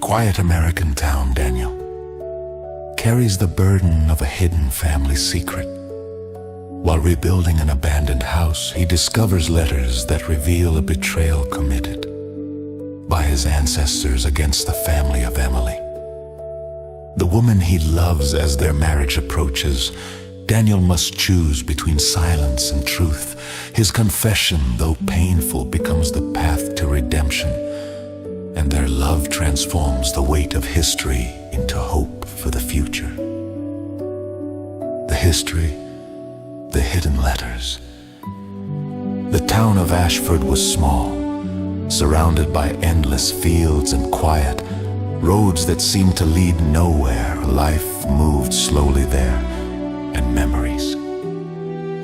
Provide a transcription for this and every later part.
quiet American town, Daniel carries the burden of a hidden family secret. While rebuilding an abandoned house, he discovers letters that reveal a betrayal committed by his ancestors against the family of Emily, the woman he loves. As their marriage approaches, Daniel must choose between silence and truth. His confession, though painful, becomes the path to redemption, and their love transforms the weight of history into hope for the future. The history, the hidden letters. The town of Ashford was small, surrounded by endless fields and quiet roads that seemed to lead nowhere. Life moved slowly there, and memories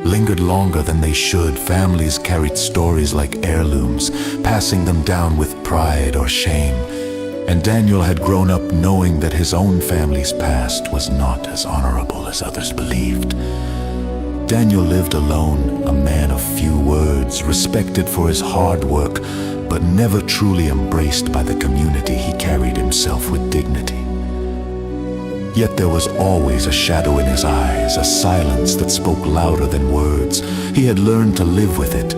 lingered longer than they should. Families carried stories like heirlooms, passing them down with pride or shame. And Daniel had grown up knowing that his own family's past was not as honorable as others believed. Daniel lived alone, a man of few words, respected for his hard work, but never truly embraced by the community. He carried himself with dignity. Yet there was always a shadow in his eyes, a silence that spoke louder than words. He had learned to live with it,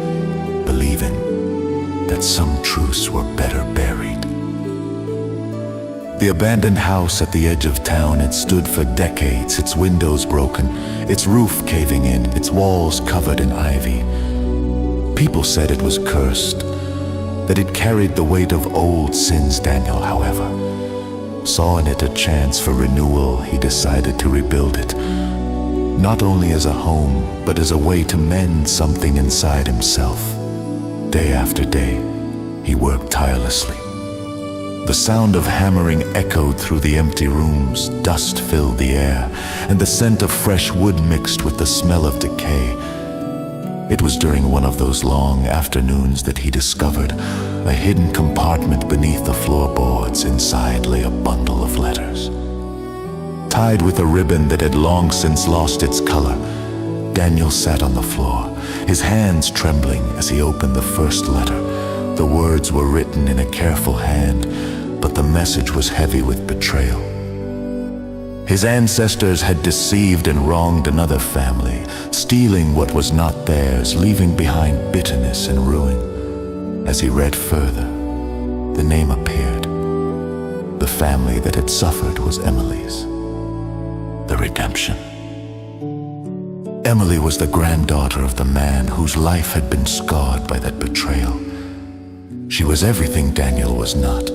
believing that some truths were better buried. The abandoned house at the edge of town had stood for decades, its windows broken, its roof caving in, its walls covered in ivy. People said it was cursed, that it carried the weight of old sins. Daniel, however, saw in it a chance for renewal. He decided to rebuild it, not only as a home, but as a way to mend something inside himself. Day after day, he worked tirelessly. The sound of hammering echoed through the empty rooms, dust filled the air, and the scent of fresh wood mixed with the smell of decay. It was during one of those long afternoons that he discovered a hidden compartment beneath the floorboards. Inside lay a bundle of letters, tied with a ribbon that had long since lost its color. Daniel sat on the floor, his hands trembling as he opened the first letter. The words were written in a careful hand, but the message was heavy with betrayal. His ancestors had deceived and wronged another family, stealing what was not theirs, leaving behind bitterness and ruin. As he read further, the name appeared. The family that had suffered was Emily's. The redemption. Emily was the granddaughter of the man whose life had been scarred by that betrayal. She was everything Daniel was not.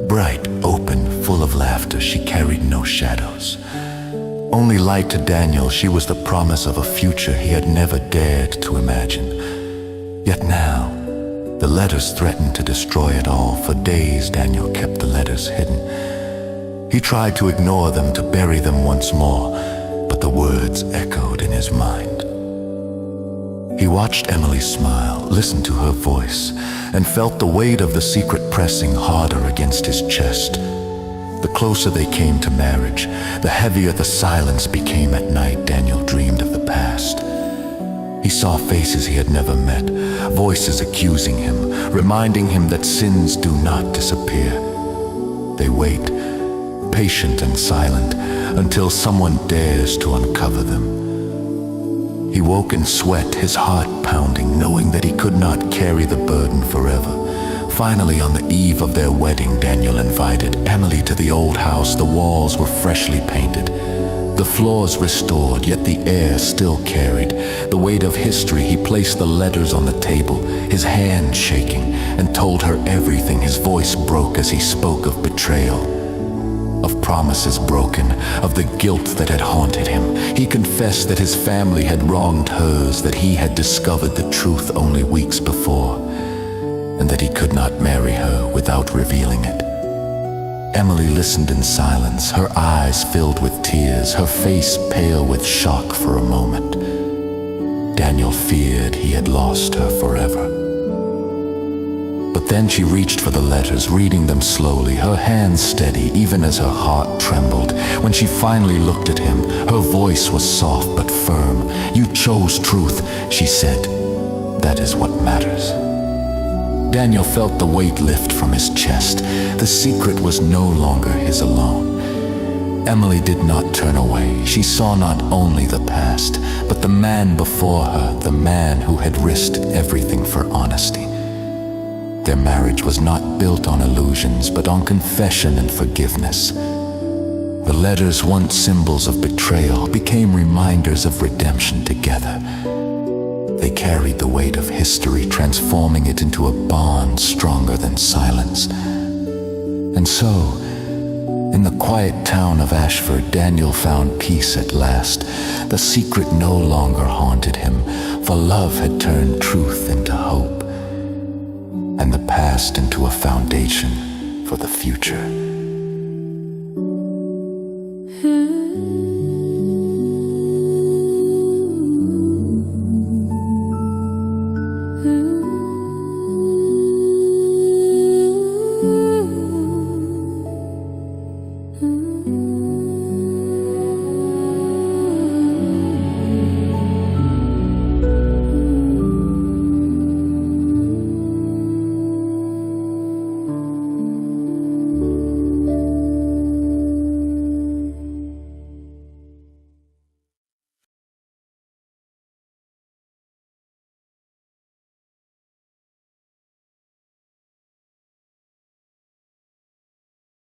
Bright, open, full of laughter, she carried no shadows. Only light to Daniel, she was the promise of a future he had never dared to imagine. Yet now, the letters threatened to destroy it all. For days, Daniel kept the letters hidden. He tried to ignore them, to bury them once more, but the words echoed in his mind. He watched Emily smile, listened to her voice, and felt the weight of the secret pressing harder against his chest. The closer they came to marriage, the heavier the silence became. At night, Daniel dreamed of the past. He saw faces he had never met, voices accusing him, reminding him that sins do not disappear. They wait, patient and silent, until someone dares to uncover them. He woke in sweat, his heart pounding, knowing that he could not carry the burden forever. Finally, on the eve of their wedding, Daniel invited Emily to the old house. The walls were freshly painted, the floors restored, yet the air still carried the weight of history. He placed the letters on the table, his hand shaking, and told her everything. His voice broke as he spoke of betrayal, of promises broken, of the guilt that had haunted him. He confessed that his family had wronged hers, that he had discovered the truth only weeks before, and that he could not marry her without revealing it. Emily listened in silence, her eyes filled with tears, her face pale with shock for a moment. Daniel feared he had lost her forever. But then she reached for the letters, reading them slowly, her hands steady even as her heart trembled. When she finally looked at him, her voice was soft but firm. "You chose truth," she said. "That is what matters." Daniel felt the weight lift from his chest. The secret was no longer his alone. Emily did not turn away. She saw not only the past, but the man before her, the man who had risked everything for honesty. Their marriage was not built on illusions, but on confession and forgiveness. The letters, once symbols of betrayal, became reminders of redemption together. They carried the weight of history, transforming it into a bond stronger than silence. And so, in the quiet town of Ashford, Daniel found peace at last. The secret no longer haunted him, for love had turned truth into hope, and the past into a foundation for the future.